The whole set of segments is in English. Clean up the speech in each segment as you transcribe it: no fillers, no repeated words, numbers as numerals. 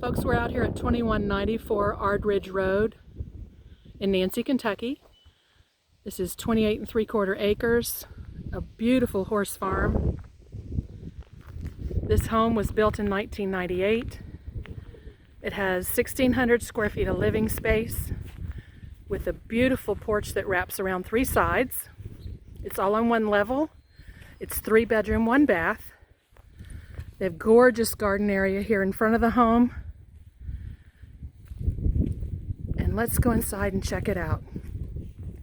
Folks, we're out here at 2194 Ardridge Road in Nancy, Kentucky. This is 28 3/4 acres, a beautiful horse farm. This home was built in 1998. It has 1,600 square feet of living space with a beautiful porch that wraps around 3 sides. It's all on one level. It's 3 bedroom, 1 bath. They have gorgeous garden area here in front of the home. And let's go inside and check it out.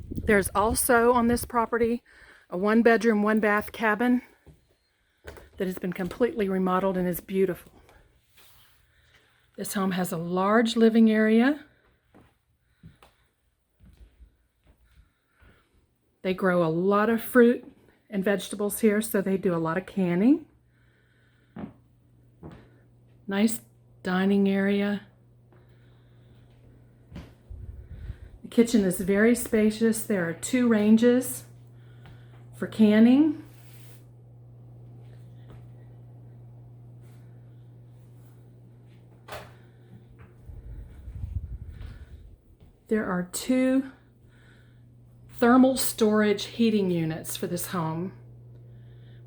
There's also on this property a 1 bedroom, 1 bath cabin that has been completely remodeled and is beautiful. This home has a large living area. They grow a lot of fruit and vegetables here, so they do a lot of canning. Nice dining area. The kitchen is very spacious. There are 2 ranges for canning. There are 2 thermal storage heating units for this home,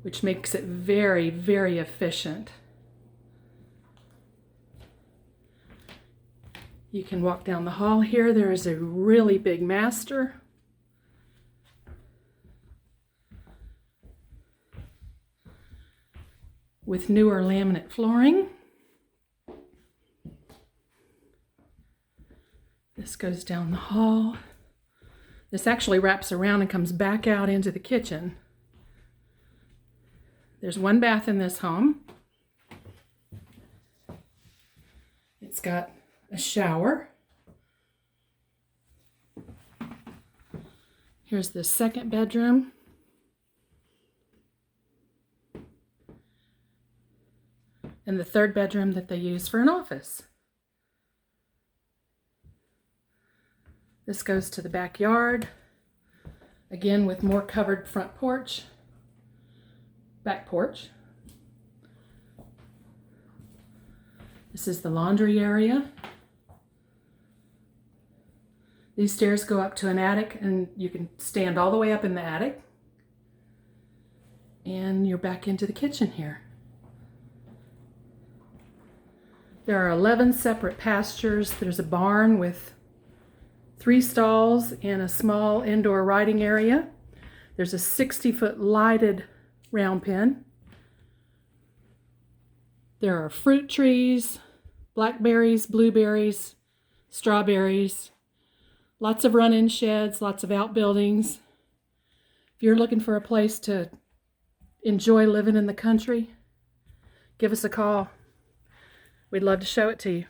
which makes it very, very efficient. You can walk down the hall here. There is a really big master. With newer laminate flooring. This goes down the hall. This actually wraps around and comes back out into the kitchen. There's 1 bath in this home. It's got a shower. Here's the 2nd bedroom. And the 3rd bedroom that they use for an office. This goes to the backyard, again with more covered front porch, back porch. This is the laundry area. These stairs go up to an attic, and you can stand all the way up in the attic. And you're back into the kitchen here. There are 11 separate pastures. There's a barn with 3 stalls and a small indoor riding area. There's a 60-foot lighted round pen. There are fruit trees, blackberries, blueberries, strawberries, lots of run-in sheds, lots of outbuildings. If you're looking for a place to enjoy living in the country, give us a call. We'd love to show it to you.